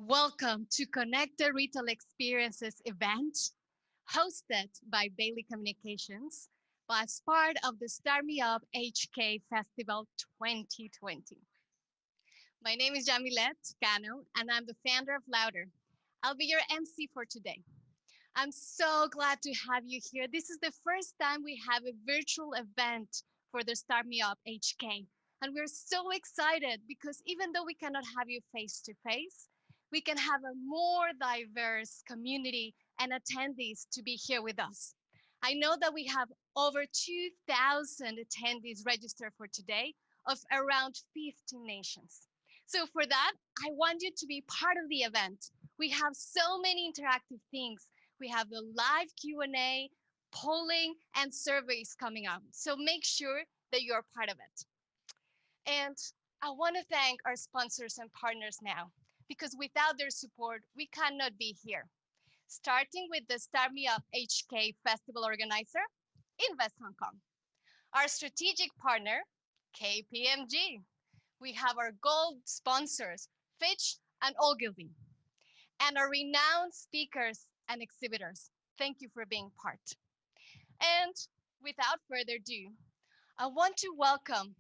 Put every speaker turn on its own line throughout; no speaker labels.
Welcome to Connected Retail Experiences event hosted by Bailey Communications as part of the StartMeup HK Festival 2020. My name is Yamilette, Cano, and I'm the founder of Louder. I'll be your MC for today. I'm so glad to have you here. This is the first time we have a virtual event for the StartMeup HK. And we're so excited because even though we cannot have you face to face, we can have a more diverse community and attendees to be here with us. I know that we have over 2,000 attendees registered for today of around 50 nations. So for that, I want you to be part of the event. We have so many interactive things. We have the live Q&A, polling, and surveys coming up. So make sure that you're part of it. And I want to thank our sponsors and partners now, because without their support, we cannot be here. Starting with the StartMeup HK Festival organizer, Invest Hong Kong. Our strategic partner, KPMG. We have our gold sponsors, Fitch and Ogilvy. And our renowned speakers and exhibitors. Thank you for being part. And without further ado, I want to welcome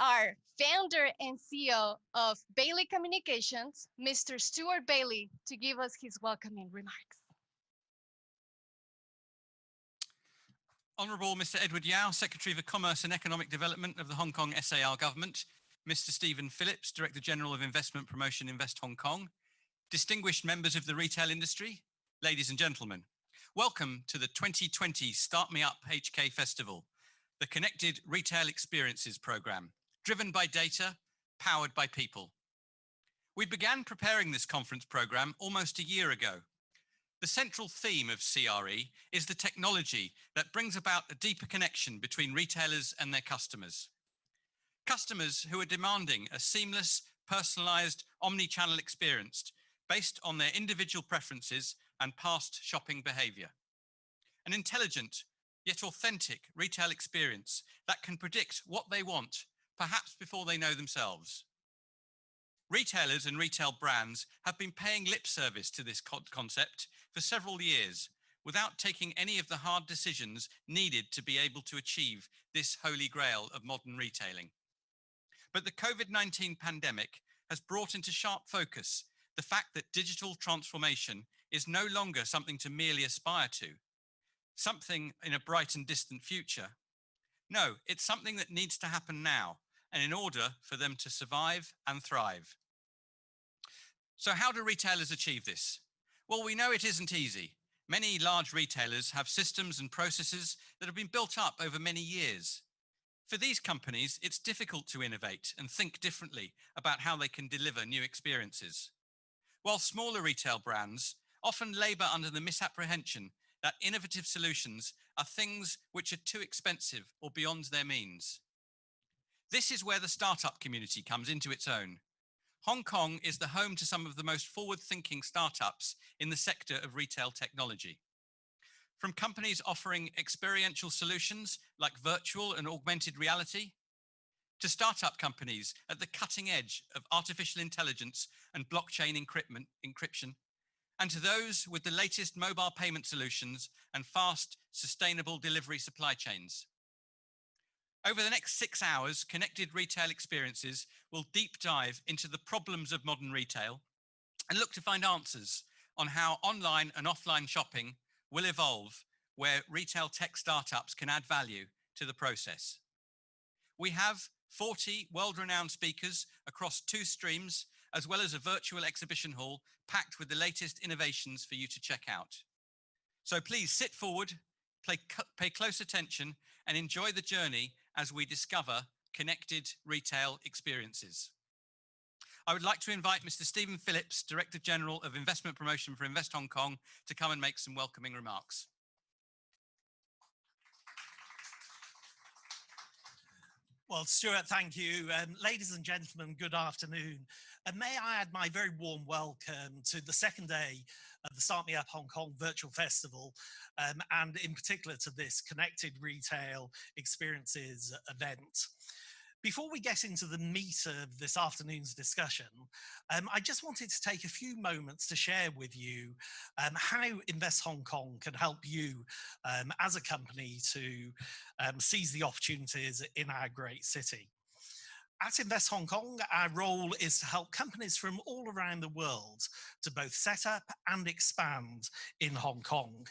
our founder and CEO of Bailey Communications, Mr. Stuart Bailey, to give us his welcoming remarks.
Honourable Mr. Edward Yao, Secretary for Commerce and Economic Development of the Hong Kong SAR Government, Mr. Stephen Phillips, Director General of Investment Promotion Invest Hong Kong, distinguished members of the retail industry, ladies and gentlemen, welcome to the 2020 StartMeup HK Festival, the Connected Retail Experiences Programme, driven by data, powered by people. We began preparing this conference programme almost a year ago. The central theme of CRE is the technology that brings about a deeper connection between retailers and their customers. Customers who are demanding a seamless, personalised, omni-channel experience based on their individual preferences and past shopping behaviour. An intelligent, yet authentic retail experience that can predict what they want, perhaps before they know themselves. Retailers and retail brands have been paying lip service to this concept for several years without taking any of the hard decisions needed to be able to achieve this holy grail of modern retailing. But the COVID-19 pandemic has brought into sharp focus the fact that digital transformation is no longer something to merely aspire to, something in a bright and distant future. No, it's something that needs to happen now, and in order for them to survive and thrive. So how do retailers achieve this? Well, we know it isn't easy. Many large retailers have systems and processes that have been built up over many years. For these companies, it's difficult to innovate and think differently about how they can deliver new experiences. While smaller retail brands often labour under the misapprehension that innovative solutions are things which are too expensive or beyond their means. This is where the startup community comes into its own. Hong Kong is the home to some of the most forward-thinking startups in the sector of retail technology. From companies offering experiential solutions like virtual and augmented reality, to startup companies at the cutting edge of artificial intelligence and blockchain encryption, and to those with the latest mobile payment solutions and fast, sustainable delivery supply chains. Over the next 6 hours, Connected Retail Experiences will deep dive into the problems of modern retail and look to find answers on how online and offline shopping will evolve, where retail tech startups can add value to the process. We have 40 world-renowned speakers across 2 streams, as well as a virtual exhibition hall packed with the latest innovations for you to check out. So please sit forward, pay close attention, and enjoy the journey as we discover connected retail experiences. I would like to invite Mr. Stephen Phillips, Director General of Investment Promotion for Invest Hong Kong, to come and make some welcoming remarks.
Well, Stuart, thank you. Ladies and gentlemen, good afternoon. And may I add my very warm welcome to the second day of the StartMeup Hong Kong Virtual Festival, and in particular to this Connected Retail Experiences event. Before we get into the meat of this afternoon's discussion, I just wanted to take a few moments to share with you how Invest Hong Kong can help you as a company to seize the opportunities in our great city. At Invest Hong Kong, our role is to help companies from all around the world to both set up and expand in Hong Kong.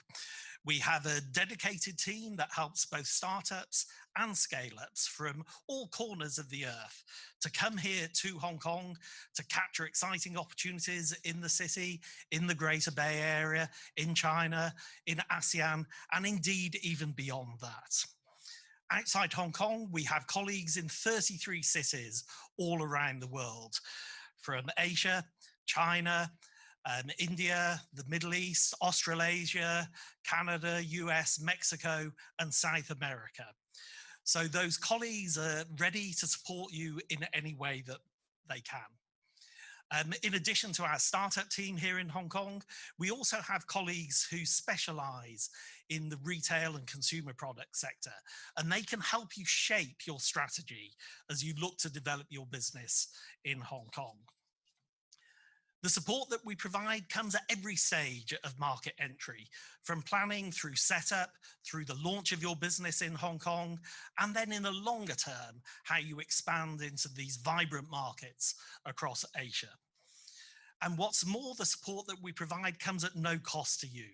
We have a dedicated team that helps both startups and scale-ups from all corners of the earth to come here to Hong Kong to capture exciting opportunities in the city, in the Greater Bay Area, in China, in ASEAN, and indeed even beyond that. Outside Hong Kong, we have colleagues in 33 cities all around the world, from Asia, China, India, the Middle East, Australasia, Canada, US, Mexico, and South America. So those colleagues are ready to support you in any way that they can. In addition to our startup team here in Hong Kong, we also have colleagues who specialize in the retail and consumer product sector, and they can help you shape your strategy as you look to develop your business in Hong Kong. The support that we provide comes at every stage of market entry, from planning through setup, through the launch of your business in Hong Kong, and then in the longer term, how you expand into these vibrant markets across Asia. And what's more, the support that we provide comes at no cost to you.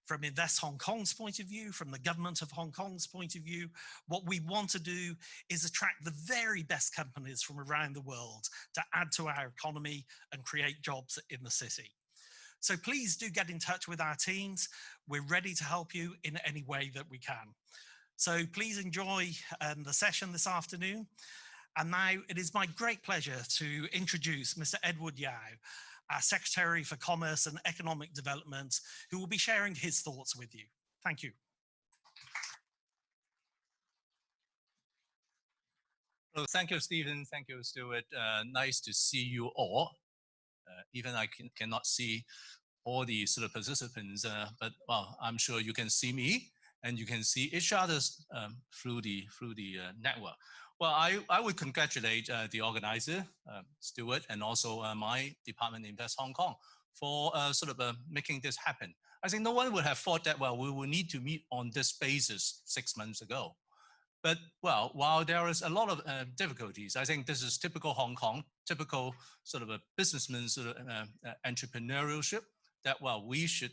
From Invest Hong Kong's point of view, from the government of Hong Kong's point of view, what we want to do is attract the very best companies from around the world to add to our economy and create jobs in the city. So please do get in touch with our teams. We're ready to help you in any way that we can. So please enjoy the session this afternoon. And now it is my great pleasure to introduce Mr. Edward Yao, our Secretary for Commerce and Economic Development, who will be sharing his thoughts with you. Thank you.
Well, thank you, Stephen. Thank you, Stuart. Nice to see you all. Even I cannot see all the sort of participants, but well, I'm sure you can see me and you can see each other through the network. Well, I would congratulate the organizer, Stuart, and also my department, Invest Hong Kong, for sort of making this happen. I think no one would have thought that, well, we will need to meet on this basis 6 months ago. But, well, while there is a lot of difficulties, I think this is typical Hong Kong, typical sort of a businessman sort of entrepreneurship, that, well, we should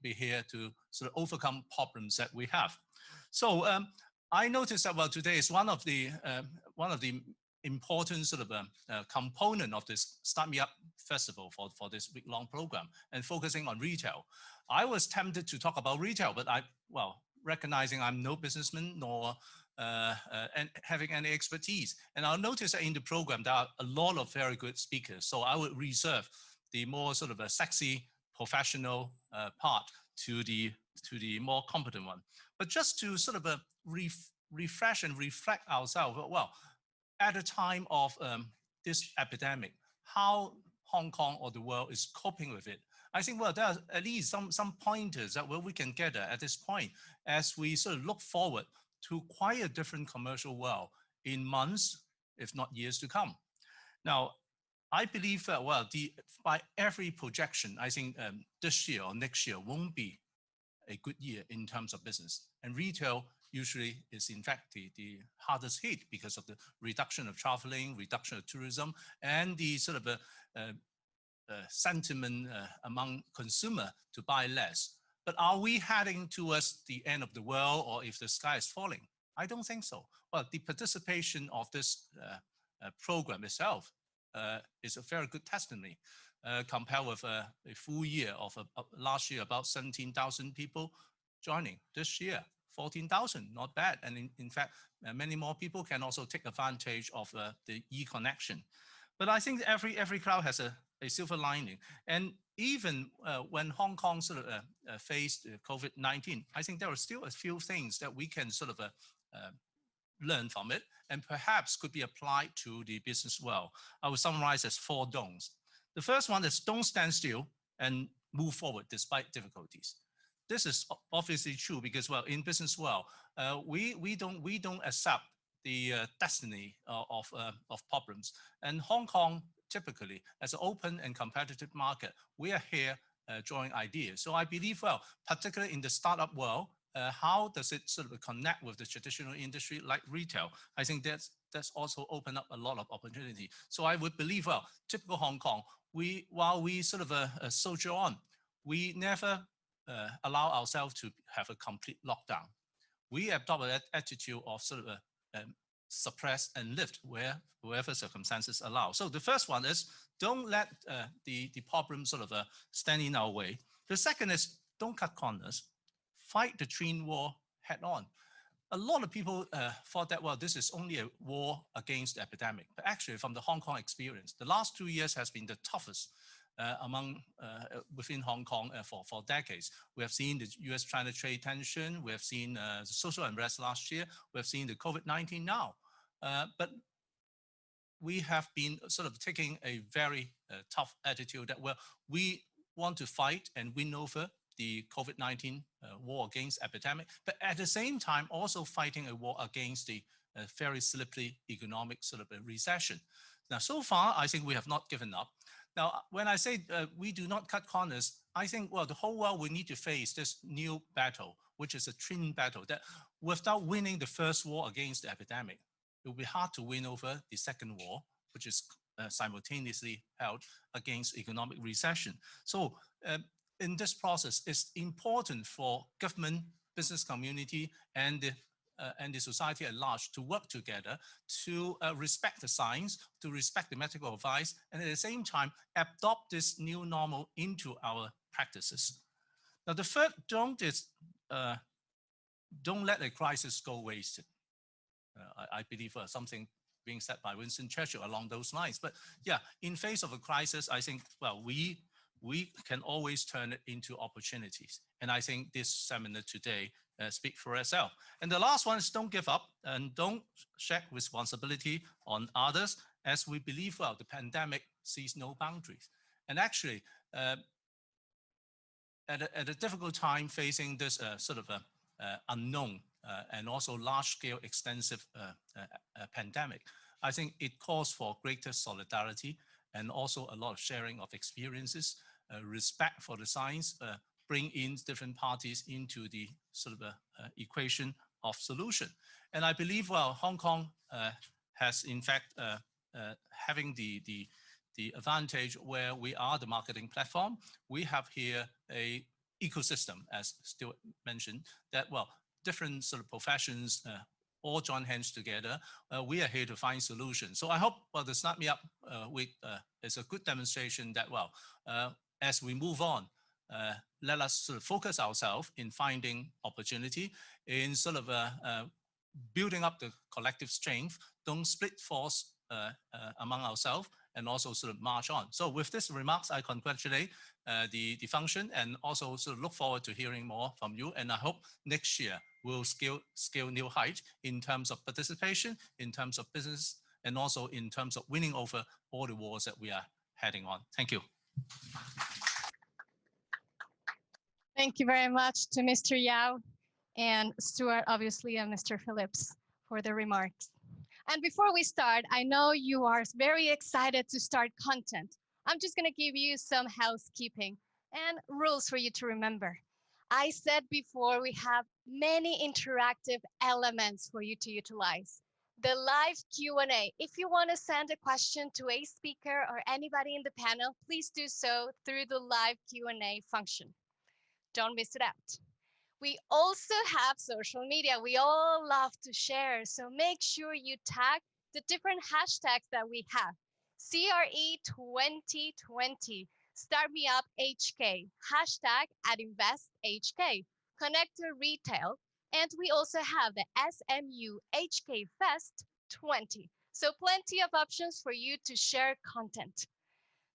be here to sort of overcome problems that we have. So, I noticed that, well, today is one of the important sort of component of this StartMeup Festival for this week-long program and focusing on retail. I was tempted to talk about retail, but recognizing I'm no businessman nor and having any expertise. And I'll notice that in the program, there are a lot of very good speakers. So I would reserve the more sort of a sexy professional part to the more competent one. But just to sort of refresh and reflect ourselves, well, at a time of this epidemic, how Hong Kong or the world is coping with it. I think, well, there are at least some pointers that we can gather at this point as we sort of look forward to quite a different commercial world in months, if not years to come. Now, I believe that, well, by every projection, I think this year or next year won't be a good year in terms of business. And retail usually is in fact the hardest hit because of the reduction of traveling, reduction of tourism, and the sort of sentiment among consumer to buy less. But are we heading towards the end of the world, or if the sky is falling? I don't think so. Well, the participation of this program itself is a very good testimony. Compared with a full year of last year, about 17,000 people joining. This year, 14,000, not bad. And in fact, many more people can also take advantage of the e-connection. But I think every cloud has a silver lining. And even when Hong Kong sort of faced COVID-19, I think there are still a few things that we can sort of learn from it and perhaps could be applied to the business world. I will summarize as 4 don'ts. The first one is don't stand still and move forward despite difficulties. This is obviously true because, well, in business world, we don't accept the destiny of problems. And Hong Kong, typically, as an open and competitive market, we are here drawing ideas. So I believe, well, particularly in the startup world, how does it sort of connect with the traditional industry like retail? I think that's also opened up a lot of opportunity. So I would believe, well, typical Hong Kong, while we sort of soldier on, we never allow ourselves to have a complete lockdown. We adopt an attitude of sort of suppress and lift wherever circumstances allow. So the first one is don't let the problem sort of stand in our way. The second is don't cut corners. Fight the twin war head on. A lot of people thought that, well, this is only a war against the epidemic. But actually, from the Hong Kong experience, the last 2 years has been the toughest within Hong Kong for decades. We have seen the US-China trade tension. We have seen the social unrest last year. We have seen the COVID-19 now. But we have been sort of taking a very tough attitude that, well, we want to fight and win over the COVID-19 war against epidemic, but at the same time also fighting a war against the very slippery economic sort of a recession. Now, so far, I think we have not given up. Now, when I say we do not cut corners, I think, well, the whole world will need to face this new battle, which is a twin battle, that without winning the first war against the epidemic, it will be hard to win over the second war, which is simultaneously held against economic recession. So in this process, it's important for government, business community, and the society at large to work together to respect the science, to respect the medical advice, and at the same time, adopt this new normal into our practices. Now, the third don't is don't let a crisis go wasted. I believe something being said by Winston Churchill along those lines. But yeah, in face of a crisis, I think, well, we can always turn it into opportunities. And I think this seminar today speaks for itself. And the last one is don't give up and don't shirk responsibility on others, as we believe, well, the pandemic sees no boundaries. And actually, at a difficult time facing this sort of unknown and also large-scale, extensive pandemic, I think it calls for greater solidarity and also a lot of sharing of experiences, respect for the science, bring in different parties into the sort of equation of solution. And I believe, well, Hong Kong has in fact having the advantage where we are the marketing platform. We have here a ecosystem, as Stuart mentioned, that, well, different sort of professions all join hands together. We are here to find solutions. So I hope, well, the StartMeup week is a good demonstration that, well, as we move on, let us sort of focus ourselves in finding opportunity, in sort of building up the collective strength, don't split force among ourselves, and also sort of march on. So with these remarks, I congratulate the function and also sort of look forward to hearing more from you. And I hope next year we'll scale new height in terms of participation, in terms of business, and also in terms of winning over all the wars that we are heading on. Thank you.
Thank you very much to Mr. Yao and Stuart, obviously, and Mr. Phillips for the remarks. And before we start, I know you are very excited to start content. I'm just going to give you some housekeeping and rules for you to remember. I said before, we have many interactive elements for you to utilize. The live Q&A. If you want to send a question to a speaker or anybody in the panel, please do so through the live Q&A function. Don't miss it out. We also have social media. We all love to share. So make sure you tag the different hashtags that we have. CRE2020, StartMeup HK, hashtag @InvestHK, Connector Retail, and we also have the SMU HK Fest 20. So plenty of options for you to share content.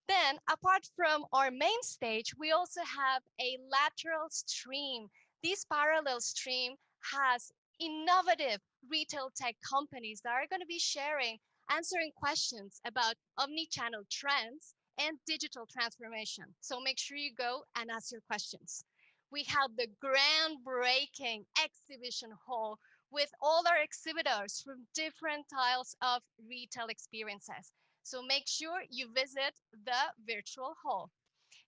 Then, apart from our main stage, we also have a lateral stream. This parallel stream has innovative retail tech companies that are going to be answering questions about omni-channel trends and digital transformation. So make sure you go and ask your questions. We have the groundbreaking exhibition hall with all our exhibitors from different styles of retail experiences. So make sure you visit the virtual hall.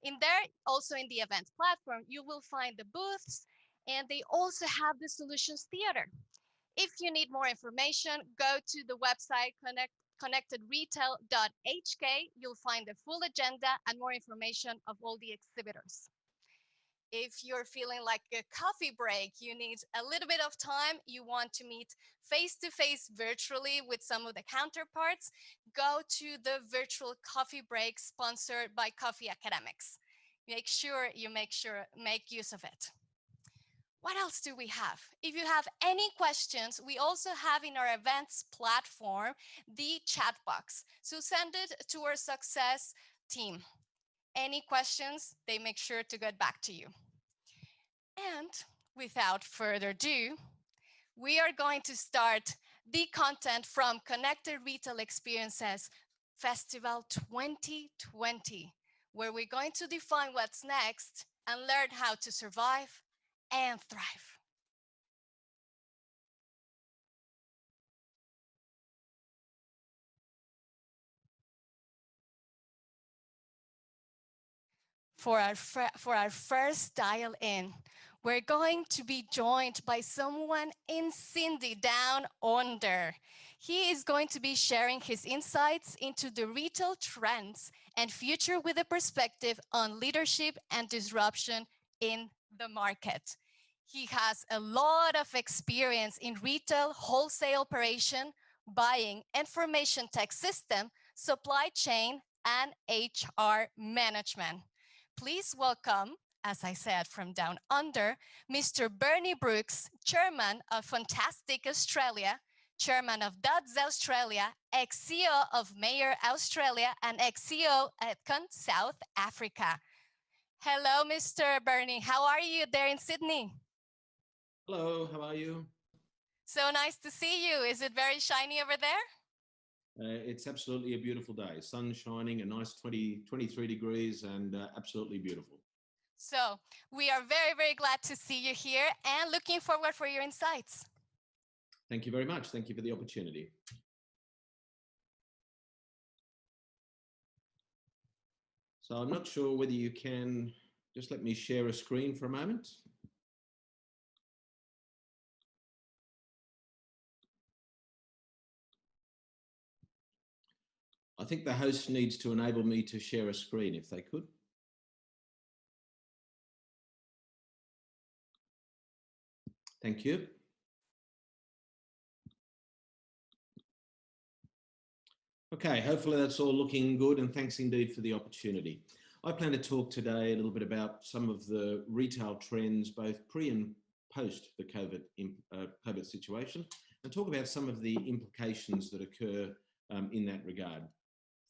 In there, also in the event platform, you will find the booths, and they also have the Solutions Theater. If you need more information, go to the website connectedretail.hk. You'll find the full agenda and more information of all the exhibitors. If you're feeling like a coffee break, you need a little bit of time, you want to meet face-to-face virtually with some of the counterparts, go to the virtual coffee break sponsored by Coffee Academics. Make use of it. What else do we have? If you have any questions, we also have in our events platform the chat box. So send it to our success team. Any questions, they make sure to get back to you. And without further ado, we are going to start the content from Connected Retail Experiences Festival 2020, where we're going to define what's next and learn how to survive and thrive. For our first dial in, we're going to be joined by someone in Cindy down under. He is going to be sharing his insights into the retail trends and future with a perspective on leadership and disruption in the market. He has a lot of experience in retail, wholesale operation, buying, information tech system, supply chain, and HR management. Please welcome, as I said, from down under, Mr. Bernie Brooks, Chairman of Fantastic Australia, Chairman of Duds Australia, ex-CEO of Mayor Australia, and ex-CEO at South Africa. Hello, Mr. Bernie. How are you there in Sydney?
Hello, how are you?
So nice to see you. Is it very shiny over there?
It's absolutely a beautiful day. Sun shining, a nice 23 degrees, and absolutely beautiful.
So we are very, very glad to see you here and looking forward for your insights.
Thank you very much. Thank you for the opportunity. So I'm not sure whether you can just let me share a screen for a moment. I think the host needs to enable me to share a screen if they could. Thank you. Okay, hopefully that's all looking good, and thanks indeed for the opportunity. I plan to talk today a little bit about some of the retail trends, both pre and post the COVID situation, and talk about some of the implications that occur in that regard.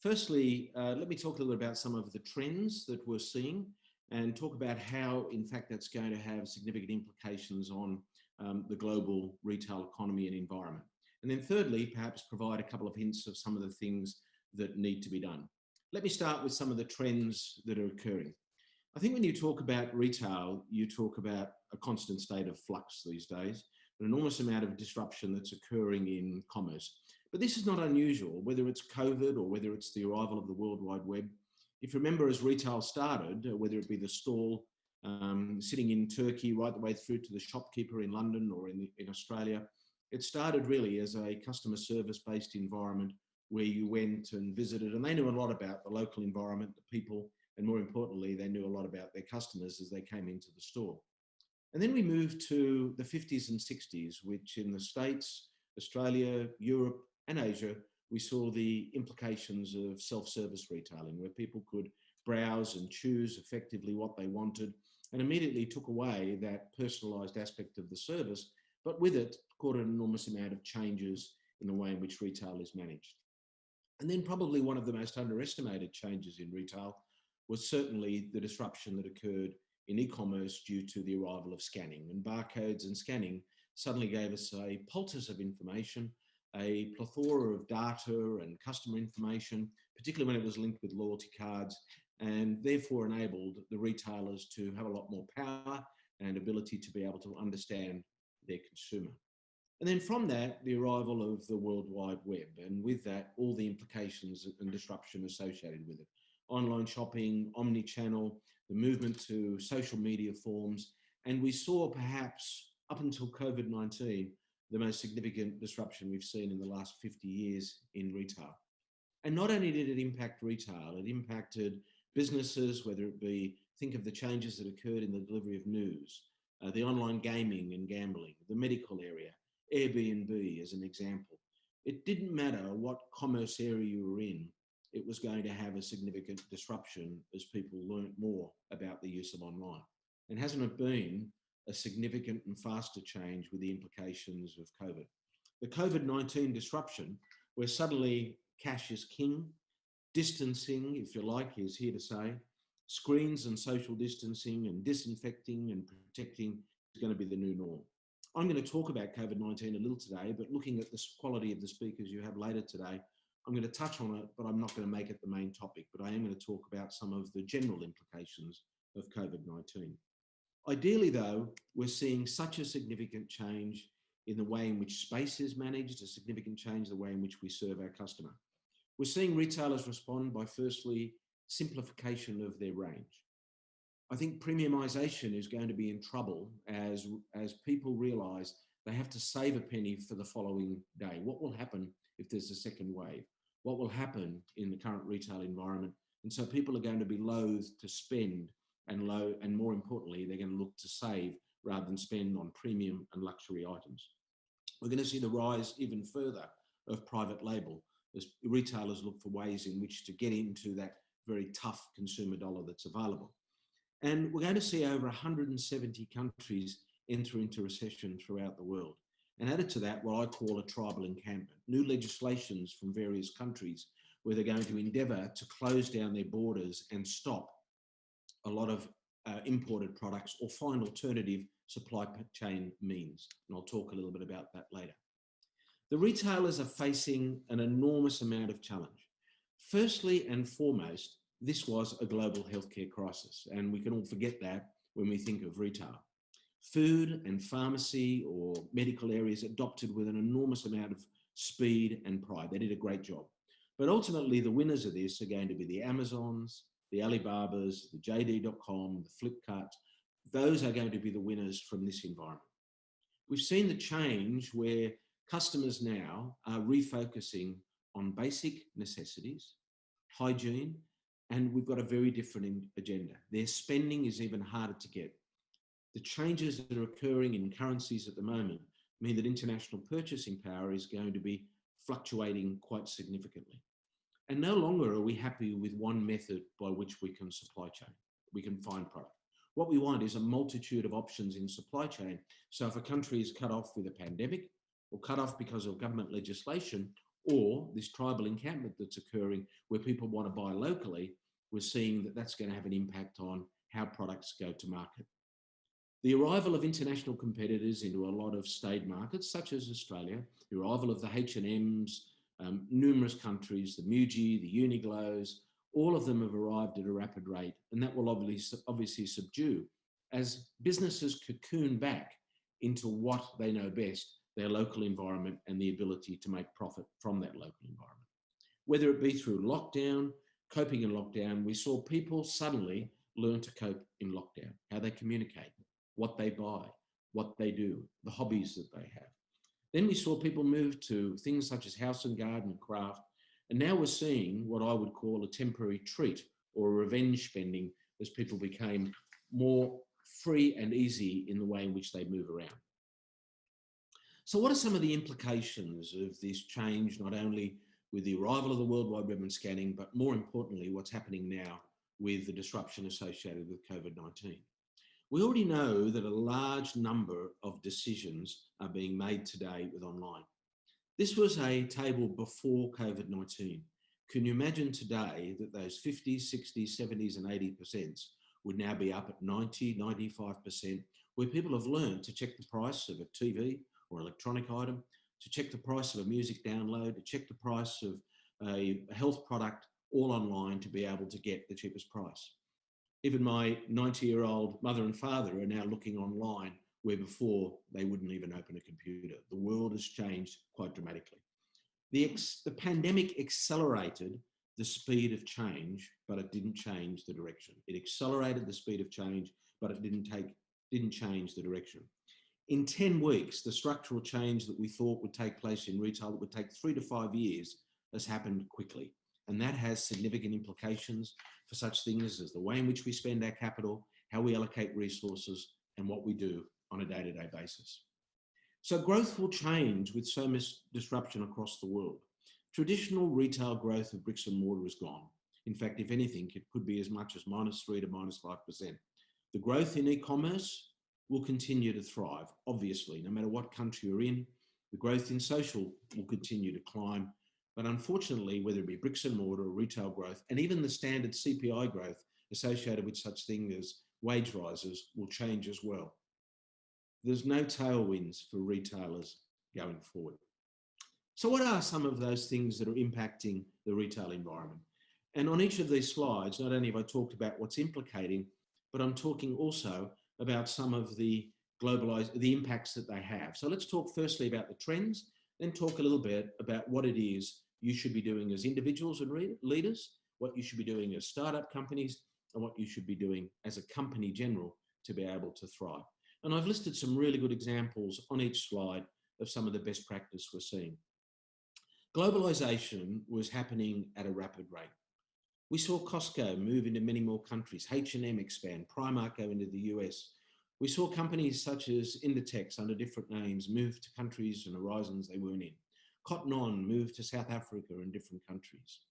Firstly, let me talk a little bit about some of the trends that we're seeing and talk about how, in fact, that's going to have significant implications on the global retail economy and environment. And then thirdly, perhaps provide a couple of hints of some of the things that need to be done. Let me start with some of the trends that are occurring. I think when you talk about retail, you talk about a constant state of flux these days, an enormous amount of disruption that's occurring in commerce. But this is not unusual, whether it's COVID or whether it's the arrival of the World Wide Web. If you remember, as retail started, whether it be the stall sitting in Turkey right the way through to the shopkeeper in London or in Australia, it started really as a customer service-based environment where you went and visited, and they knew a lot about the local environment, the people, and more importantly, they knew a lot about their customers as they came into the store. And then we moved to the 50s and 60s, which in the States, Australia, Europe, and Asia, we saw the implications of self-service retailing, where people could browse and choose effectively what they wanted, and immediately took away that personalized aspect of the service, but with it caught an enormous amount of changes in the way in which retail is managed. And then probably one of the most underestimated changes in retail was certainly the disruption that occurred in e-commerce due to the arrival of scanning. And barcodes and scanning suddenly gave us a poultice of information, a plethora of data and customer information, particularly when it was linked with loyalty cards, and therefore enabled the retailers to have a lot more power and ability to be able to understand their consumer. And then from that, the arrival of the World Wide Web, and with that, all the implications and disruption associated with it. Online shopping, omni-channel, the movement to social media forms, and we saw perhaps up until COVID-19, the most significant disruption we've seen in the last 50 years in retail. And not only did it impact retail, it impacted businesses, whether it be, think of the changes that occurred in the delivery of news, the online gaming and gambling, the medical area, Airbnb as an example. It didn't matter what commerce area you were in, it was going to have a significant disruption as people learnt more about the use of online. And hasn't it been a significant and faster change with the implications of COVID? The COVID-19 disruption, where suddenly cash is king, distancing, if you like, is here to say, screens and social distancing and disinfecting and protecting is going to be the new norm. I'm going to talk about COVID-19 a little today, but looking at the quality of the speakers you have later today, I'm going to touch on it, but I'm not going to make it the main topic, but I am going to talk about some of the general implications of COVID-19. Ideally, though, we're seeing such a significant change in the way in which space is managed, a significant change in the way in which we serve our customer. We're seeing retailers respond by, firstly, simplification of their range. I think premiumization is going to be in trouble as people realize they have to save a penny for the following day. What will happen if there's a second wave? What will happen in the current retail environment? And so people are going to be loath to spend and more importantly, they're going to look to save rather than spend on premium and luxury items. We're going to see the rise even further of private label as retailers look for ways in which to get into that very tough consumer dollar that's available. And we're going to see over 170 countries enter into recession throughout the world. And added to that, what I call a tribal encampment, new legislations from various countries where they're going to endeavour to close down their borders and stop a lot of imported products or find alternative supply chain means. And I'll talk a little bit about that later. The retailers are facing an enormous amount of challenge. Firstly and foremost, this was a global healthcare crisis, and we can all forget that when we think of retail. Food and pharmacy or medical areas adopted with an enormous amount of speed and pride. They did a great job. But ultimately, the winners of this are going to be the Amazons, the Alibabas, the JD.com, the Flipkart. Those are going to be the winners from this environment. We've seen the change where customers now are refocusing on basic necessities, hygiene, and we've got a very different agenda. Their spending is even harder to get. The changes that are occurring in currencies at the moment mean that international purchasing power is going to be fluctuating quite significantly. And no longer are we happy with one method by which we can supply chain, we can find product. What we want is a multitude of options in supply chain. So if a country is cut off with a pandemic or cut off because of government legislation or this tribal encampment that's occurring where people want to buy locally, we're seeing that that's going to have an impact on how products go to market. The arrival of international competitors into a lot of staid markets, such as Australia, the arrival of the H&Ms, numerous countries, the Muji, the Uniqlos, all of them have arrived at a rapid rate, and that will obviously subdue as businesses cocoon back into what they know best, their local environment and the ability to make profit from that local environment. Whether it be through lockdown, coping in lockdown, we saw people suddenly learn to cope in lockdown, how they communicate, what they buy, what they do, the hobbies that they have. Then we saw people move to things such as house and garden, craft, and now we're seeing what I would call a temporary treat or revenge spending as people became more free and easy in the way in which they move around. So what are some of the implications of this change, not only with the arrival of the World Wide Web and scanning, but more importantly, what's happening now with the disruption associated with COVID-19? We already know that a large number of decisions are being made today with online. This was a table before COVID-19. Can you imagine today that those 50s, 60s, 70s and 80% would now be up at 90, 95%, where people have learned to check the price of a TV or electronic item, to check the price of a music download, to check the price of a health product all online to be able to get the cheapest price. Even my 90-year-old mother and father are now looking online where before they wouldn't even open a computer. The world has changed quite dramatically. The pandemic accelerated the speed of change, but it didn't change the direction. It accelerated the speed of change, but it didn't change the direction. In 10 weeks, the structural change that we thought would take place in retail that would take 3 to 5 years has happened quickly. And that has significant implications for such things as the way in which we spend our capital, how we allocate resources, and what we do on a day-to-day basis. So growth will change with so much disruption across the world. Traditional retail growth of bricks and mortar is gone. In fact, if anything, it could be as much as -3 to -5%. The growth in e-commerce will continue to thrive, obviously, no matter what country you're in. The growth in social will continue to climb. But unfortunately, whether it be bricks and mortar or retail growth, and even the standard CPI growth associated with such things as wage rises will change as well. There's no tailwinds for retailers going forward. So what are some of those things that are impacting the retail environment? And on each of these slides, not only have I talked about what's implicating, but I'm talking also about some of the impacts that they have. So let's talk firstly about the trends, then talk a little bit about what it is you should be doing as individuals and leaders, what you should be doing as startup companies, and what you should be doing as a company general to be able to thrive. And I've listed some really good examples on each slide of some of the best practice we're seeing. Globalization was happening at a rapid rate. We saw Costco move into many more countries, H&M expand, Primark go into the US. We saw companies such as Inditex under different names move to countries and horizons they weren't in. Cotton On moved to South Africa and different countries.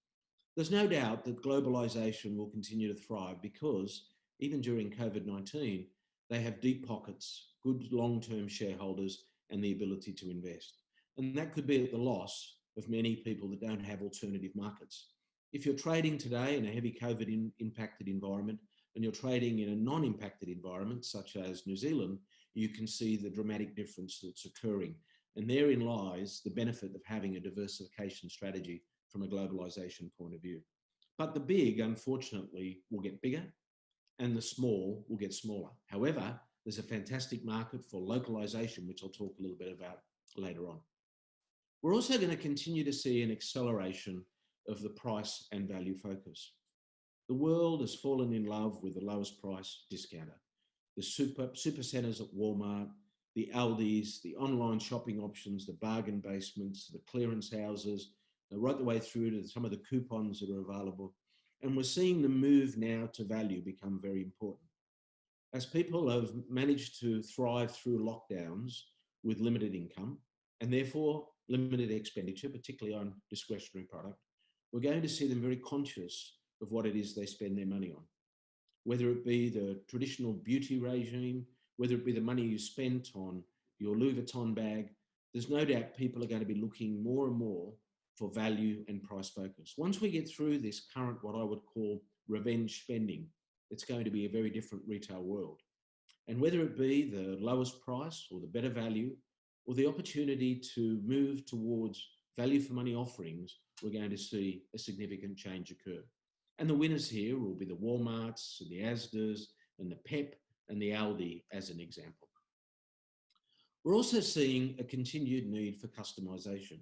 There's no doubt that globalization will continue to thrive because even during COVID-19, they have deep pockets, good long-term shareholders, and the ability to invest. And that could be at the loss of many people that don't have alternative markets. If you're trading today in a heavy COVID-impacted environment and you're trading in a non-impacted environment, such as New Zealand, you can see the dramatic difference that's occurring. And therein lies the benefit of having a diversification strategy from a globalization point of view. But the big, unfortunately, will get bigger and the small will get smaller. However, there's a fantastic market for localization, which I'll talk a little bit about later on. We're also going to continue to see an acceleration of the price and value focus. The world has fallen in love with the lowest price discounter. The super centers at Walmart, the Aldis, the online shopping options, the bargain basements, the clearance houses, right the way through to some of the coupons that are available. And we're seeing the move now to value become very important. As people have managed to thrive through lockdowns with limited income and therefore limited expenditure, particularly on discretionary product, we're going to see them very conscious of what it is they spend their money on. Whether it be the traditional beauty regime, whether it be the money you spent on your Louis Vuitton bag, there's no doubt people are going to be looking more and more for value and price focus. Once we get through this current, what I would call revenge spending, it's going to be a very different retail world. And whether it be the lowest price or the better value, or the opportunity to move towards value for money offerings, we're going to see a significant change occur. And the winners here will be the Walmarts and the Asdas and the Pep and the Aldi as an example. We're also seeing a continued need for customization.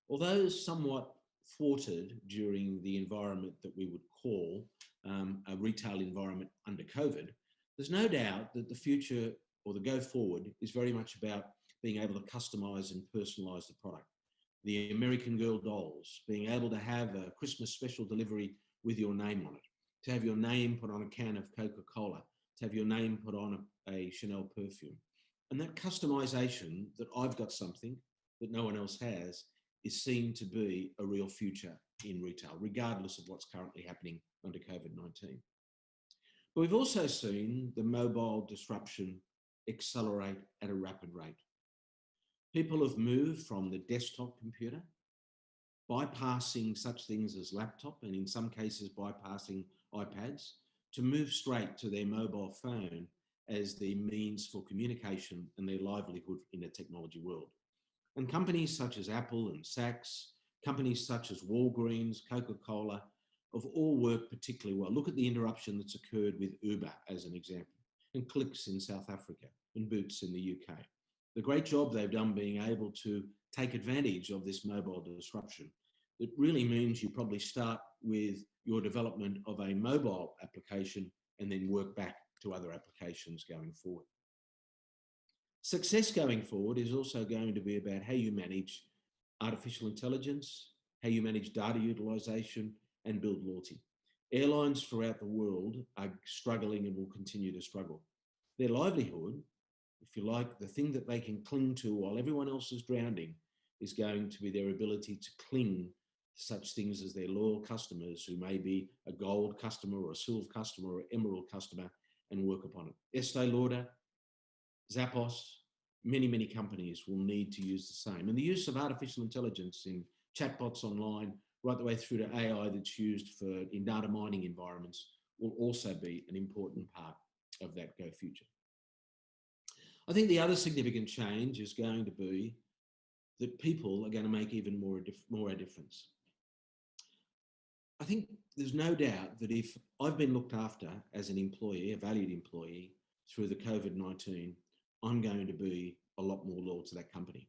Although somewhat thwarted during the environment that we would call a retail environment under COVID, there's no doubt that the future or the go forward is very much about being able to customize and personalize the product. The American Girl dolls, being able to have a Christmas special delivery with your name on it, to have your name put on a can of Coca-Cola, to have your name put on a Chanel perfume. And that customization, that I've got something that no one else has, is seen to be a real future in retail, regardless of what's currently happening under COVID-19. But we've also seen the mobile disruption accelerate at a rapid rate. People have moved from the desktop computer, bypassing such things as laptop, and in some cases bypassing iPads, to move straight to their mobile phone as their means for communication and their livelihood in a technology world. And companies such as Apple and Saks, companies such as Walgreens, Coca-Cola, have all worked particularly well. Look at the interruption that's occurred with Uber as an example. and Clicks in South Africa and Boots in the UK. The great job they've done being able to take advantage of this mobile disruption. It really means you probably start with your development of a mobile application and then work back to other applications going forward. Success going forward is also going to be about how you manage artificial intelligence, how you manage data utilization and build loyalty. Airlines throughout the world are struggling and will continue to struggle. Their livelihood, if you like, the thing that they can cling to while everyone else is drowning, is going to be their ability to cling to such things as their loyal customers who may be a gold customer or a silver customer or emerald customer and work upon it. Estee Lauder, Zappos, many, many companies will need to use the same. And the use of artificial intelligence in chatbots online, right the way through to AI that's used in data mining environments, will also be an important part of that Go future. I think the other significant change is going to be that people are going to make even more a difference. I think there's no doubt that if I've been looked after as an employee, a valued employee, through the COVID-19, I'm going to be a lot more loyal to that company.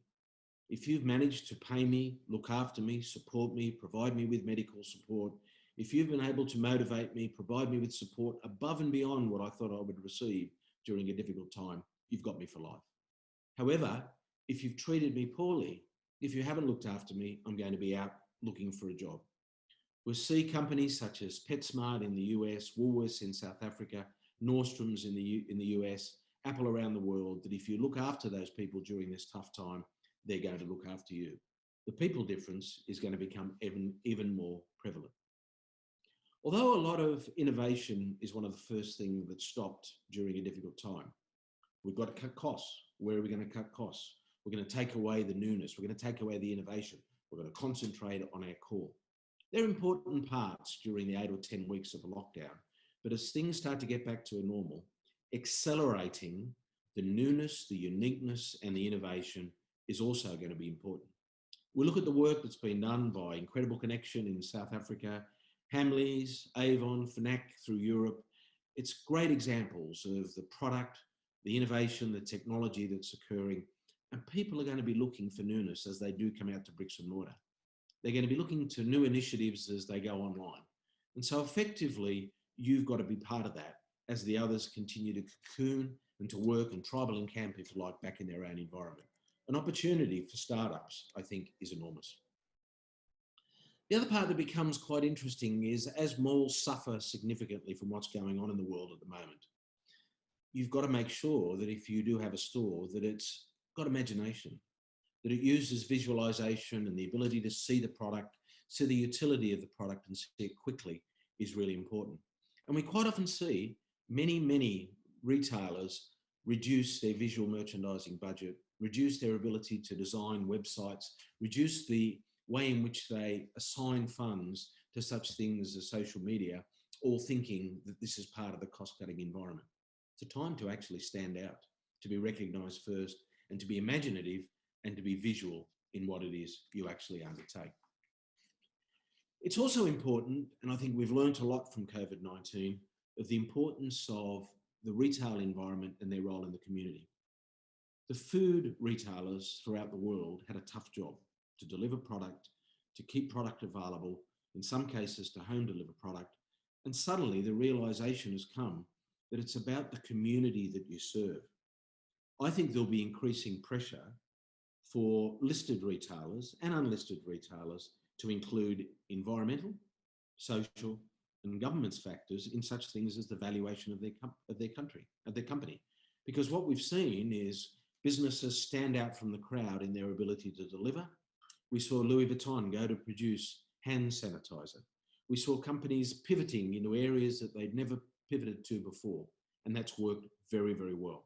If you've managed to pay me, look after me, support me, provide me with medical support, if you've been able to motivate me, provide me with support above and beyond what I thought I would receive during a difficult time, you've got me for life. However, if you've treated me poorly, if you haven't looked after me, I'm going to be out looking for a job. We'll see companies such as PetSmart in the US, Woolworths in South Africa, Nordstrom's in the US, Apple around the world, that if you look after those people during this tough time, they're going to look after you. The people difference is going to become even more prevalent. Although a lot of innovation is one of the first things that stopped during a difficult time, we've got to cut costs. Where are we going to cut costs? We're going to take away the newness. We're going to take away the innovation. We're going to concentrate on our core. They're important parts during the 8 or 10 weeks of a lockdown. But as things start to get back to a normal, accelerating the newness, the uniqueness, and the innovation is also going to be important. We look at the work that's been done by Incredible Connection in South Africa, Hamleys, Avon, Fnac through Europe. It's great examples of the product, the innovation, the technology that's occurring, and people are going to be looking for newness as they do come out to bricks and mortar. They're going to be looking to new initiatives as they go online. And so effectively, you've got to be part of that as the others continue to cocoon and to work and tribal and camp, if you like, back in their own environment. An opportunity for startups, I think, is enormous. The other part that becomes quite interesting is as malls suffer significantly from what's going on in the world at the moment, you've got to make sure that if you do have a store, that it's got imagination, that it uses visualization and the ability to see the product, see the utility of the product and see it quickly is really important. And we quite often see many retailers reduce their visual merchandising budget, reduce their ability to design websites, reduce the way in which they assign funds to such things as social media, all thinking that this is part of the cost-cutting environment. It's a time to actually stand out, to be recognized first, and to be imaginative and to be visual in what it is you actually undertake. It's also important, and I think we've learned a lot from COVID-19, of the importance of the retail environment and their role in the community. The food retailers throughout the world had a tough job to deliver product, to keep product available, in some cases to home deliver product. And suddenly the realization has come that it's about the community that you serve. I think there'll be increasing pressure for listed retailers and unlisted retailers to include environmental, social, and governance factors in such things as the valuation of their company. Because what we've seen is businesses stand out from the crowd in their ability to deliver. We saw Louis Vuitton go to produce hand sanitizer. We saw companies pivoting into areas that they'd never pivoted to before, and that's worked very, very well.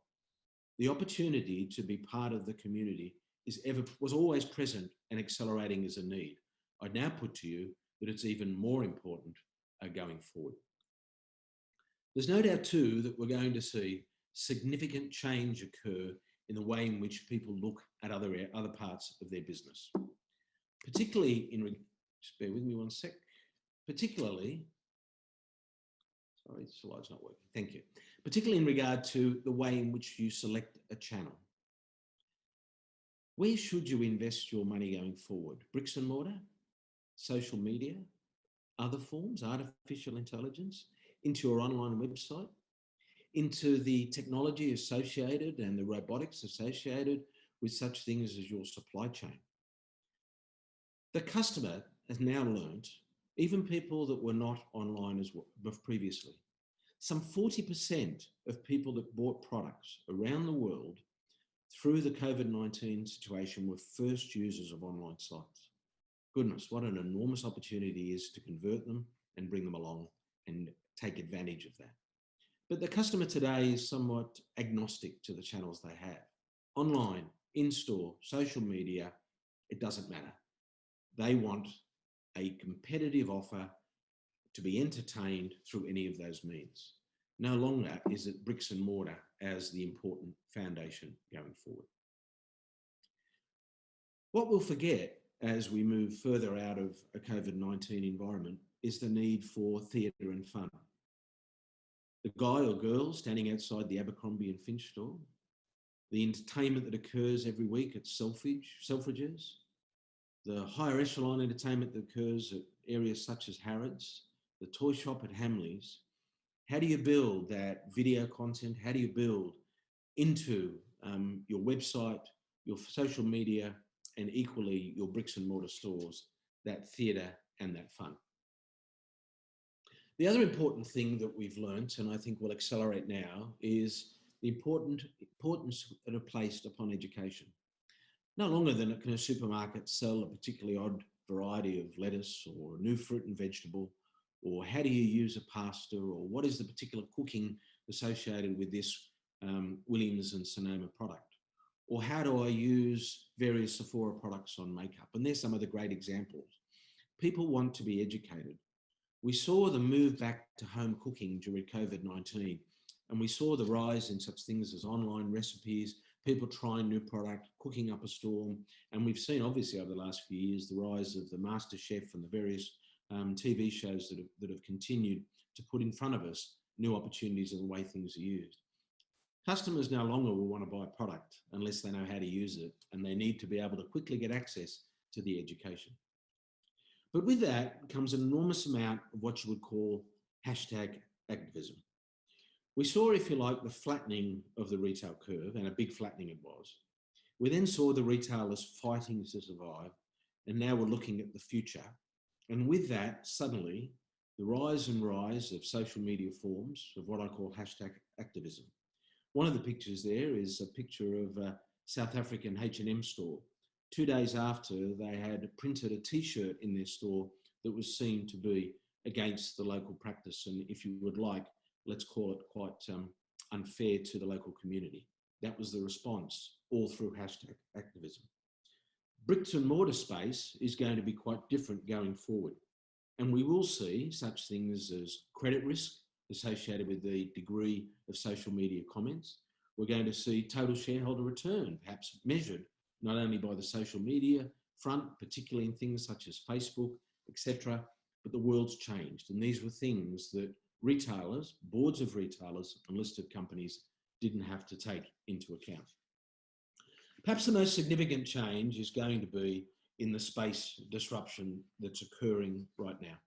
The opportunity to be part of the community was always present and accelerating as a need. I'd now put to you that it's even more important going forward. There's no doubt too that we're going to see significant change occur in the way in which people look at other parts of their business. Particularly just bear with me one sec, particularly, Sorry, the slide's not working. Thank you. Particularly in regard to the way in which you select a channel. Where should you invest your money going forward? Bricks and mortar, social media, other forms, artificial intelligence, into your online website, into the technology associated and the robotics associated with such things as your supply chain. The customer has now learned, even people that were not online as well previously, some 40% of people that bought products around the world through the COVID-19 situation were first users of online sites. Goodness, what an enormous opportunity is to convert them and bring them along and take advantage of that. But the customer today is somewhat agnostic to the channels they have. Online, in-store, social media, it doesn't matter. They want a competitive offer to be entertained through any of those means. No longer is it bricks and mortar as the important foundation going forward. What we'll forget as we move further out of a COVID-19 environment is the need for theatre and fun. The guy or girl standing outside the Abercrombie and Finch store, the entertainment that occurs every week at Selfridges, the higher echelon entertainment that occurs at areas such as Harrods, the toy shop at Hamleys. How do you build that video content? How do you build into your website, your social media, and equally your bricks and mortar stores, that theatre and that fun? The other important thing that we've learnt, and I think will accelerate now, is the importance that are placed upon education. No longer than can a supermarket sell a particularly odd variety of lettuce or new fruit and vegetable, or how do you use a pasta, or what is the particular cooking associated with this Williams and Sonoma product, or how do I use various Sephora products on makeup? And there's some of the great examples. People want to be educated. We saw the move back to home cooking during COVID-19, and we saw the rise in such things as online recipes, people trying new product, cooking up a storm, and we've seen obviously over the last few years the rise of the Master Chef and the various TV shows that have continued to put in front of us new opportunities of the way things are used. Customers no longer will want to buy a product unless they know how to use it, and they need to be able to quickly get access to the education. But with that comes an enormous amount of what you would call hashtag activism. We saw, if you like, the flattening of the retail curve, and a big flattening it was. We then saw the retailers fighting to survive, and now we're looking at the future. And with that, suddenly, the rise of social media forms of what I call hashtag activism. One of the pictures there is a picture of a South African H&M store. 2 days after, they had printed a T-shirt in their store that was seen to be against the local practice, and if you would like, let's call it quite unfair to the local community. That was the response, all through hashtag activism. Bricks and mortar space is going to be quite different going forward. And we will see such things as credit risk associated with the degree of social media comments. We're going to see total shareholder return, perhaps measured not only by the social media front, particularly in things such as Facebook, etc., but the world's changed. And these were things that retailers, boards of retailers and listed companies didn't have to take into account. Perhaps the most significant change is going to be in the space disruption that's occurring right now.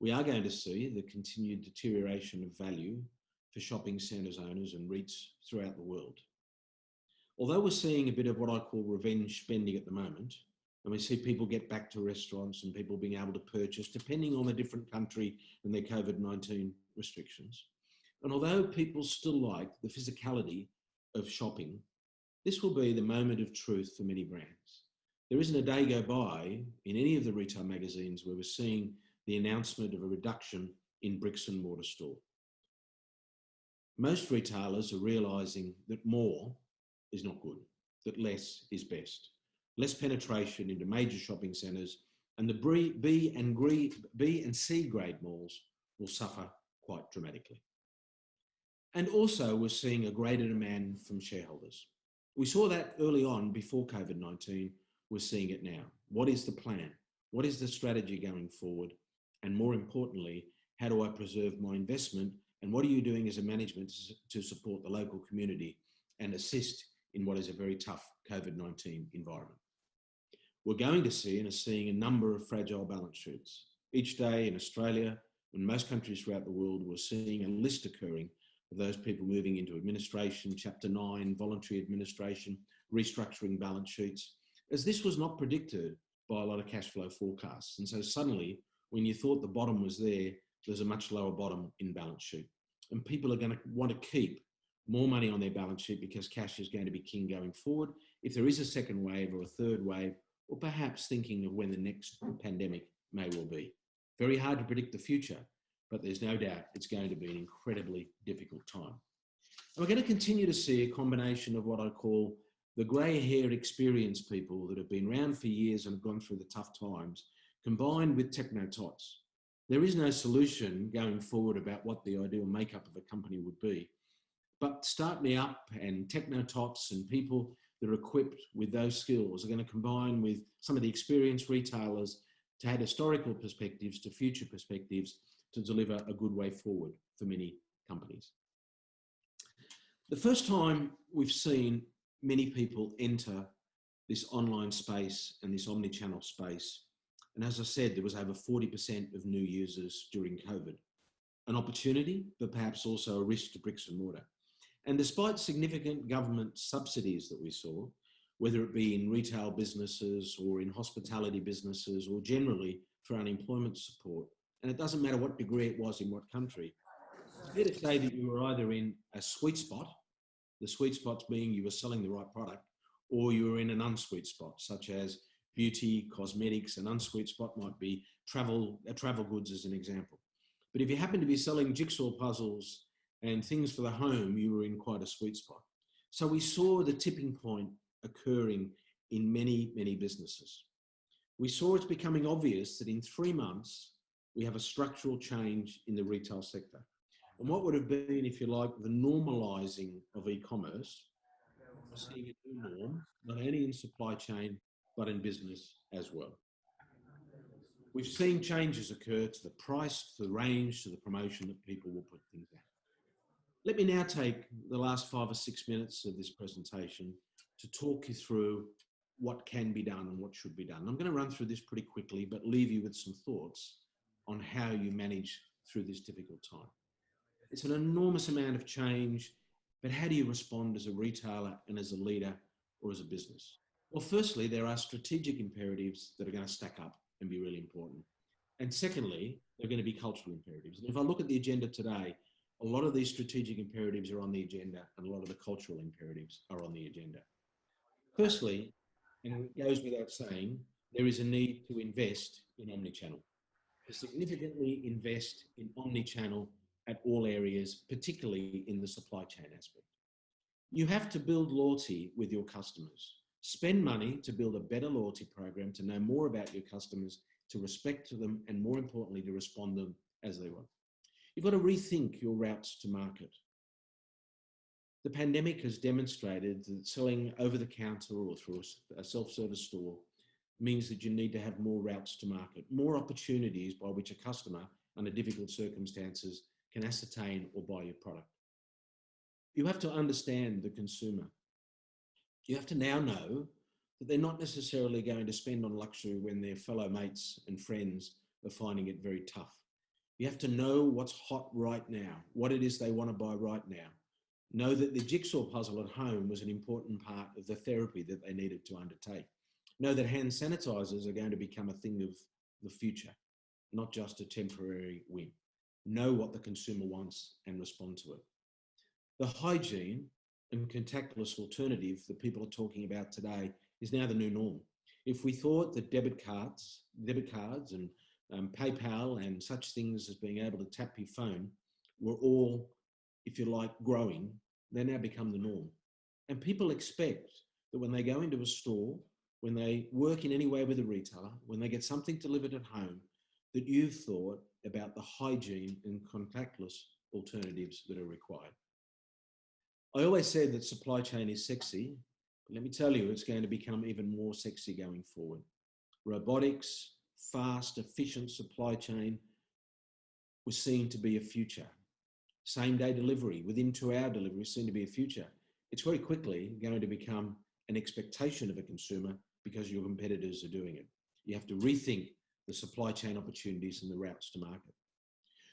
We are going to see the continued deterioration of value for shopping centres owners and REITs throughout the world. Although we're seeing a bit of what I call revenge spending at the moment, and we see people get back to restaurants and people being able to purchase depending on the different country and their COVID-19 restrictions. And although people still like the physicality of shopping, this will be the moment of truth for many brands. There isn't a day go by in any of the retail magazines where we're seeing the announcement of a reduction in bricks and mortar store. Most retailers are realising that more is not good, that less is best. Less penetration into major shopping centres, and the B and C grade malls will suffer quite dramatically. And also we're seeing a greater demand from shareholders. We saw that early on before COVID-19, we're seeing it now. What is the plan? What is the strategy going forward? And more importantly, How do I preserve my investment? And what are you doing as a management to support the local community and assist in what is a very tough COVID-19 environment? We're going to see and are seeing a number of fragile balance sheets. Each day in Australia, and most countries throughout the world, we're seeing a list occurring of those people moving into administration, Chapter 9, voluntary administration, restructuring balance sheets, as this was not predicted by a lot of cash flow forecasts. And so suddenly, when you thought the bottom was there, there's a much lower bottom in balance sheet. And people are going to want to keep more money on their balance sheet because cash is going to be king going forward. If there is a second wave or a third wave, or perhaps thinking of when the next pandemic may well be. Very hard to predict the future, but there's no doubt it's going to be an incredibly difficult time. And we're going to continue to see a combination of what I call the grey-haired experienced people that have been around for years and have gone through the tough times, combined with techno-tots. There is no solution going forward about what the ideal makeup of a company would be. But StartMeup and techno-tots and people that are equipped with those skills are going to combine with some of the experienced retailers to add historical perspectives to future perspectives to deliver a good way forward for many companies. The first time we've seen many people enter this online space and this omni-channel space, and as I said, there was over 40% of new users during COVID. An opportunity, but perhaps also a risk to bricks and mortar. And despite significant government subsidies that we saw, whether it be in retail businesses or in hospitality businesses or generally for unemployment support, and it doesn't matter what degree it was in what country, it's fair to say that you were either in a sweet spot, the sweet spots being you were selling the right product, or you were in an unsweet spot, such as beauty, cosmetics. An unsweet spot might be travel goods as an example. But if you happen to be selling jigsaw puzzles and things for the home, you were in quite a sweet spot. So we saw the tipping point occurring in many, many businesses. We saw it's becoming obvious that in 3 months, we have a structural change in the retail sector. And what would have been, if you like, the normalizing of e-commerce, we're seeing a new norm, not only in supply chain, but in business as well. We've seen changes occur to the price, to the range, to the promotion that people will put things out. Let me now take the last 5 or 6 minutes of this presentation to talk you through what can be done and what should be done. I'm going to run through this pretty quickly, but leave you with some thoughts on how you manage through this difficult time. It's an enormous amount of change, but how do you respond as a retailer and as a leader or as a business? Well, firstly, there are strategic imperatives that are going to stack up and be really important. And secondly, they're going to be cultural imperatives. And if I look at the agenda today, a lot of these strategic imperatives are on the agenda and a lot of the cultural imperatives are on the agenda. Firstly, and it goes without saying, there is a need to invest in omnichannel, to significantly invest in omnichannel at all areas, particularly in the supply chain aspect. You have to build loyalty with your customers. Spend money to build a better loyalty program, to know more about your customers, to respect them, and more importantly, to respond to them as they want. You've got to rethink your routes to market. The pandemic has demonstrated that selling over the counter or through a self-service store means that you need to have more routes to market, more opportunities by which a customer under difficult circumstances can ascertain or buy your product. You have to understand the consumer. You have to now know that they're not necessarily going to spend on luxury when their fellow mates and friends are finding it very tough. You have to know what's hot right now, what it is they want to buy right now. Know that the jigsaw puzzle at home was an important part of the therapy that they needed to undertake. Know that hand sanitizers are going to become a thing of the future, not just a temporary whim. Know what the consumer wants and respond to it. The hygiene and contactless alternative that people are talking about today is now the new norm. If we thought that debit cards and PayPal and such things as being able to tap your phone were all, if you like, growing, they now become the norm. And people expect that when they go into a store, when they work in any way with a retailer, when they get something delivered at home, that you've thought about the hygiene and contactless alternatives that are required. I always said that supply chain is sexy, but let me tell you, it's going to become even more sexy going forward. Robotics, fast, efficient supply chain, was seen to be a future. Same day delivery, within 2-hour delivery was seen to be a future. It's very quickly going to become an expectation of a consumer because your competitors are doing it. You have to rethink the supply chain opportunities and the routes to market.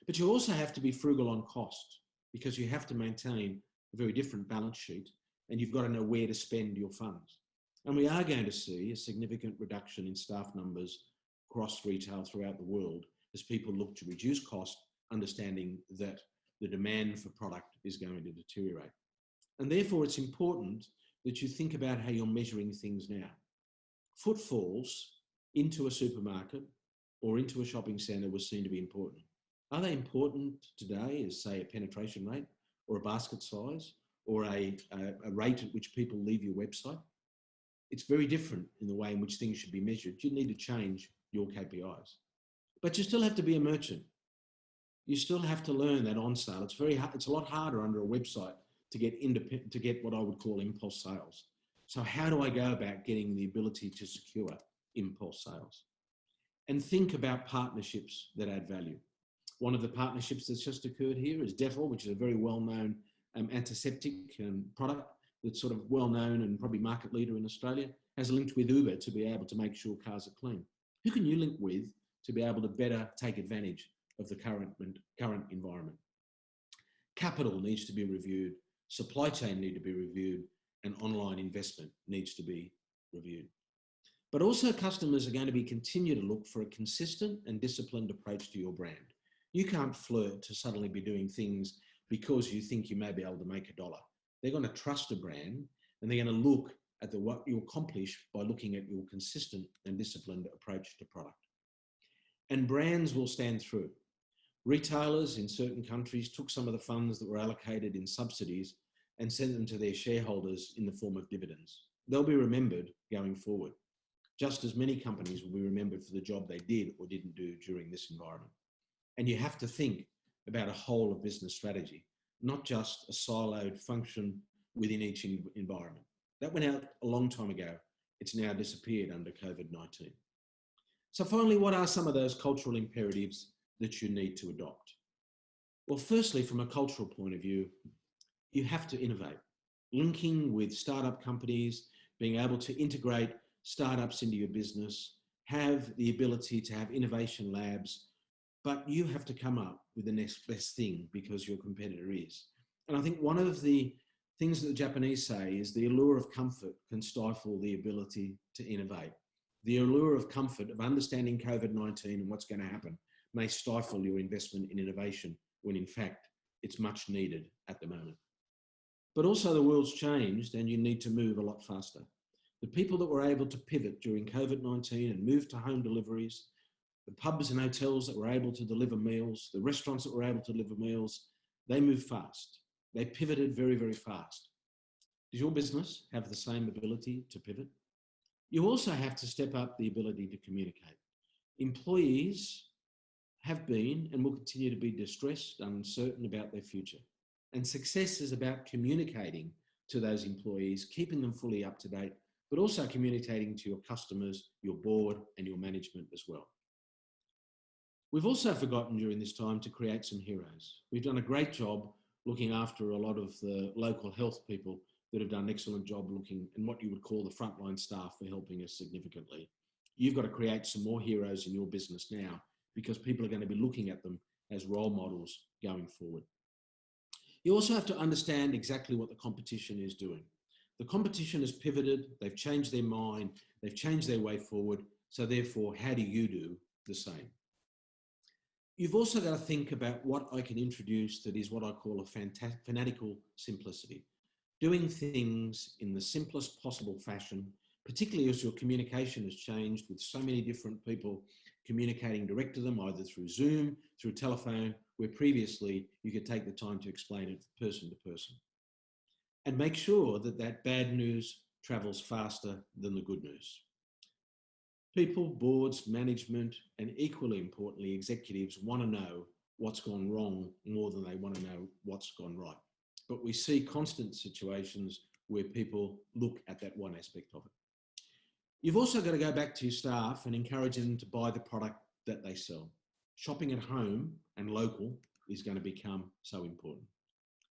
But you also have to be frugal on cost because you have to maintain a very different balance sheet and you've got to know where to spend your funds. And we are going to see a significant reduction in staff numbers across retail throughout the world as people look to reduce cost, understanding that the demand for product is going to deteriorate. And therefore, it's important that you think about how you're measuring things now. Footfalls into a supermarket or into a shopping centre was seen to be important. Are they important today as, say, a penetration rate or a basket size or a rate at which people leave your website? It's very different in the way in which things should be measured. You need to change your KPIs. But you still have to be a merchant. You still have to learn that on sale. It's very hard. It's a lot harder under a website to get what I would call impulse sales. So how do I go about getting the ability to secure impulse sales? And think about partnerships that add value. One of the partnerships that's just occurred here is Dettol, which is a very well-known antiseptic product that's sort of well-known and probably market leader in Australia, has linked with Uber to be able to make sure cars are clean. Who can you link with to be able to better take advantage of the current environment? Capital needs to be reviewed, supply chain need to be reviewed, and online investment needs to be reviewed. But also customers are going to be continue to look for a consistent and disciplined approach to your brand. You can't flirt to suddenly be doing things because you think you may be able to make $1. They're going to trust a brand and they're going to look at what you accomplish by looking at your consistent and disciplined approach to product. And brands will stand through. Retailers in certain countries took some of the funds that were allocated in subsidies and sent them to their shareholders in the form of dividends. They'll be remembered going forward, just as many companies will be remembered for the job they did or didn't do during this environment. And you have to think about a whole of business strategy, not just a siloed function within each environment. That went out a long time ago. It's now disappeared under COVID-19. So finally, what are some of those cultural imperatives that you need to adopt? Well, firstly, from a cultural point of view, you have to innovate. Linking with startup companies, being able to integrate startups into your business, have the ability to have innovation labs, but you have to come up with the next best thing because your competitor is. And I think one of the things that the Japanese say is the allure of comfort can stifle the ability to innovate. The allure of comfort of understanding COVID-19 and what's going to happen may stifle your investment in innovation when in fact it's much needed at the moment. But also the world's changed and you need to move a lot faster. The people that were able to pivot during COVID-19 and move to home deliveries, the pubs and hotels that were able to deliver meals, the restaurants that were able to deliver meals, they moved fast. They pivoted very, very fast. Does your business have the same ability to pivot? You also have to step up the ability to communicate. Employees have been and will continue to be distressed, uncertain about their future. And success is about communicating to those employees, keeping them fully up to date, but also communicating to your customers, your board, and your management as well. We've also forgotten during this time to create some heroes. We've done a great job looking after a lot of the local health people that have done an excellent job looking and what you would call the frontline staff for helping us significantly. You've got to create some more heroes in your business now because people are going to be looking at them as role models going forward. You also have to understand exactly what the competition is doing. The competition has pivoted, they've changed their mind, they've changed their way forward. So therefore, how do you do the same? You've also got to think about what I can introduce that is what I call a fanatical simplicity. Doing things in the simplest possible fashion, particularly as your communication has changed with so many different people communicating direct to them, either through Zoom, through telephone, where previously you could take the time to explain it person to person. And make sure that that bad news travels faster than the good news. People, boards, management, and equally importantly, executives want to know what's gone wrong more than they want to know what's gone right. But we see constant situations where people look at that one aspect of it. You've also got to go back to your staff and encourage them to buy the product that they sell. shopping at home and local is going to become so important.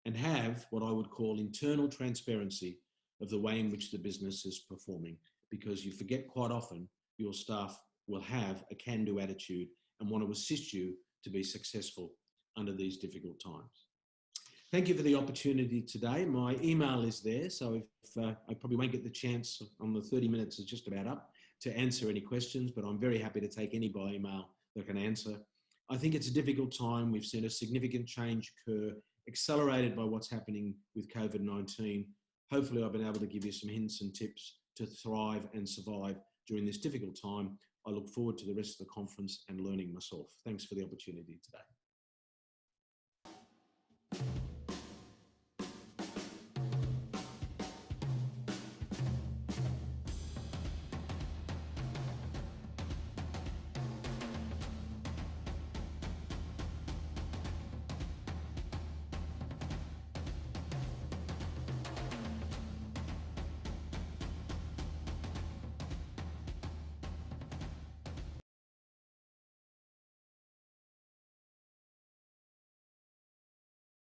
And have what I would call internal transparency of the way in which the business is performing, because you forget quite often your staff will have a can-do attitude and want to assist you to be successful under these difficult times. Thank you for the opportunity today. My email is there, so if I probably won't get the chance on the 30 minutes is just about up to answer any questions, but I'm very happy to take any by email that can answer. I think it's a difficult time. We've seen a significant change occur, accelerated by what's happening with COVID-19. Hopefully I've been able to give you some hints and tips to thrive and survive during this difficult time. I look forward to the rest of the conference and learning myself. Thanks for the opportunity today.